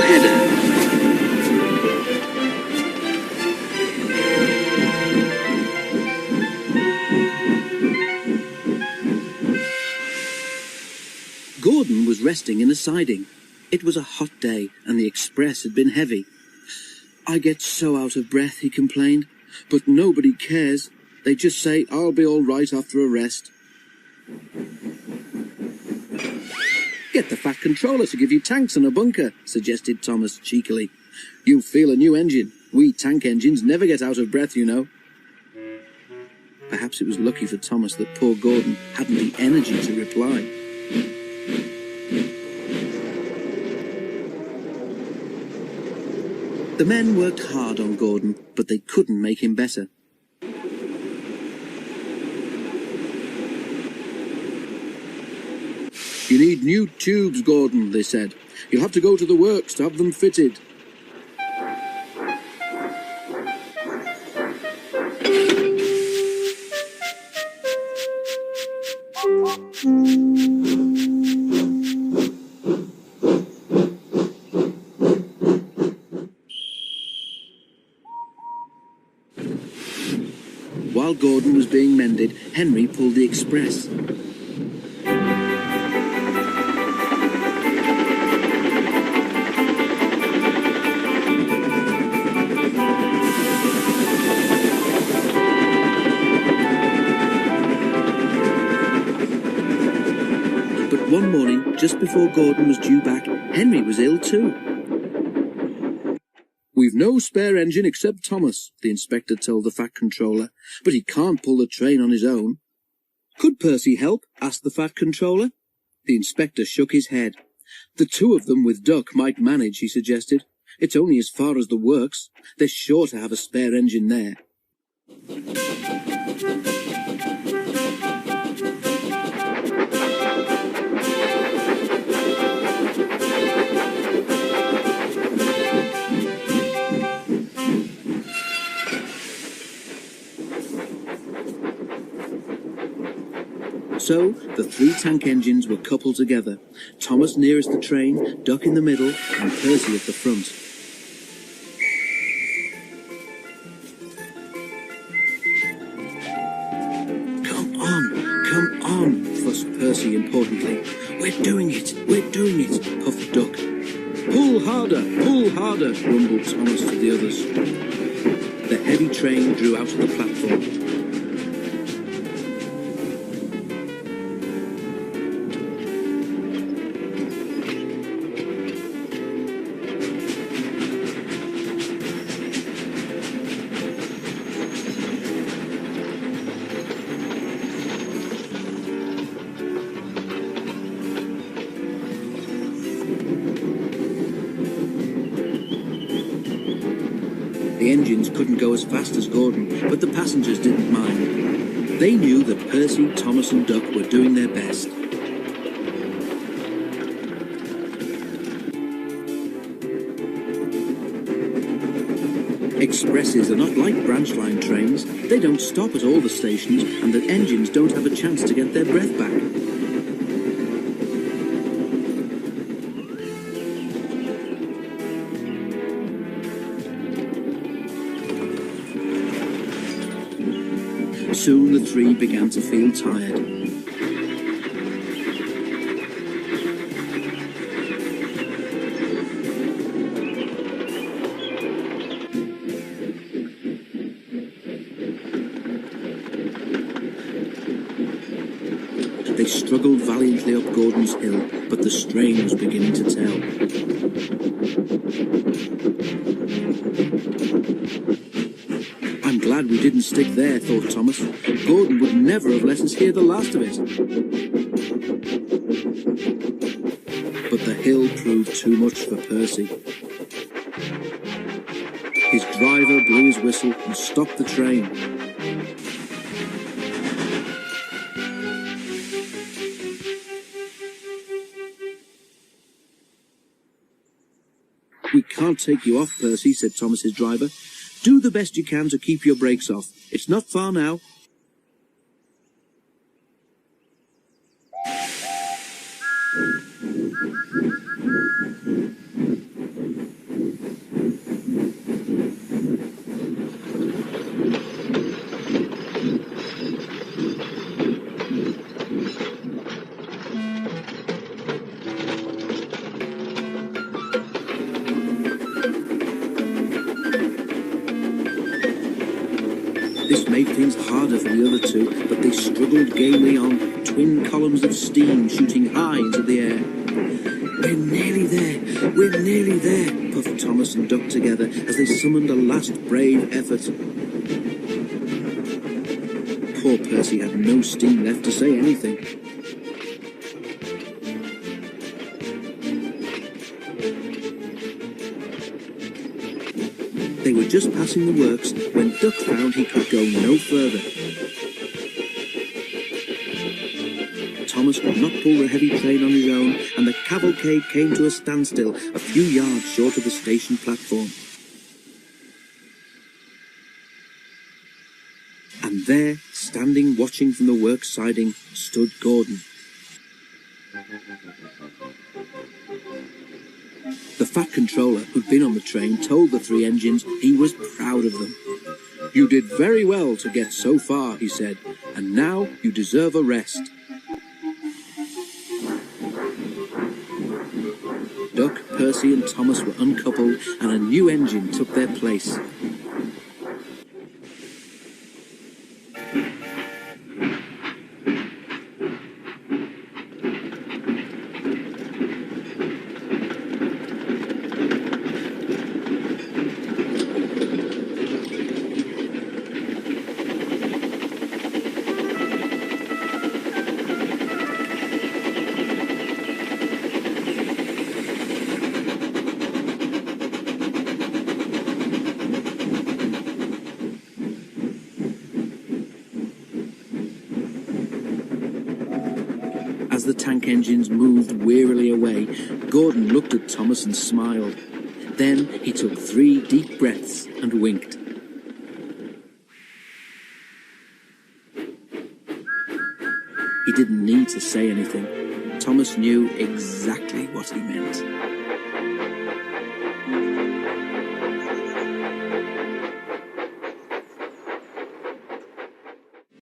ahead. Gordon was resting in a siding. It was a hot day, and the express had been heavy. "I get so out of breath," he complained, "but nobody cares. They just say I'll be all right after a rest." "Get the Fat Controller to give you tanks and a bunker," suggested Thomas cheekily. "You'll feel a new engine. We tank engines never get out of breath, you know." Perhaps it was lucky for Thomas that poor Gordon hadn't the energy to reply. The men worked hard on Gordon, but they couldn't make him better. "You need new tubes, Gordon," they said. "You'll have to go to the works to have them fitted." While Gordon was being mended, Henry pulled the express. But one morning, just before Gordon was due back, Henry was ill too. "We've no spare engine except Thomas," the inspector told the Fat Controller, "but he can't pull the train on his own." "Could Percy help?" asked the Fat Controller. The inspector shook his head. "The two of them with Duck might manage," he suggested. "It's only as far as the works. They're sure to have a spare engine there." So, the three tank engines were coupled together, Thomas nearest the train, Duck in the middle, and Percy at the front. Come on, fussed Percy importantly. We're doing it, puffed Duck. Pull harder, rumbled Thomas to the others. The heavy train drew out of the platform. The engines couldn't go as fast as Gordon, but the passengers didn't mind. They knew that Percy, Thomas and Duck were doing their best. Expresses are not like branch line trains. They don't stop at all the stations, and the engines don't have a chance to get their breath back. Soon the three began to feel tired. They struggled valiantly up Gordon's Hill, but the strain was beginning to tell. "I'm glad we didn't stick there," thought Thomas. "Gordon would never have let us hear the last of it." But the hill proved too much for Percy. His driver blew his whistle and stopped the train. "We can't take you off, Percy," said Thomas's driver. "Do the best you can to keep your brakes off. It's not far now." made things harder for the other two, but they struggled gamely on, twin columns of steam shooting high into the air. "We're nearly there, we're nearly there," puffed Thomas and Duck together as they summoned a last brave effort. Poor Percy had no steam left to say anything. They were just passing the works when Duck found he could go no further. Thomas could not pull the heavy train on his own, and the cavalcade came to a standstill a few yards short of the station platform. And there, standing watching from the works siding, stood Gordon. The Fat Controller, who'd been on the train, told the three engines he was proud of them. "You did very well to get so far," he said, "and now you deserve a rest." Duck, Percy and Thomas were uncoupled, and a new engine took their place. As the tank engines moved wearily away, Gordon looked at Thomas and smiled. Then he took 3 deep breaths and winked. He didn't need to say anything. Thomas knew exactly what he meant.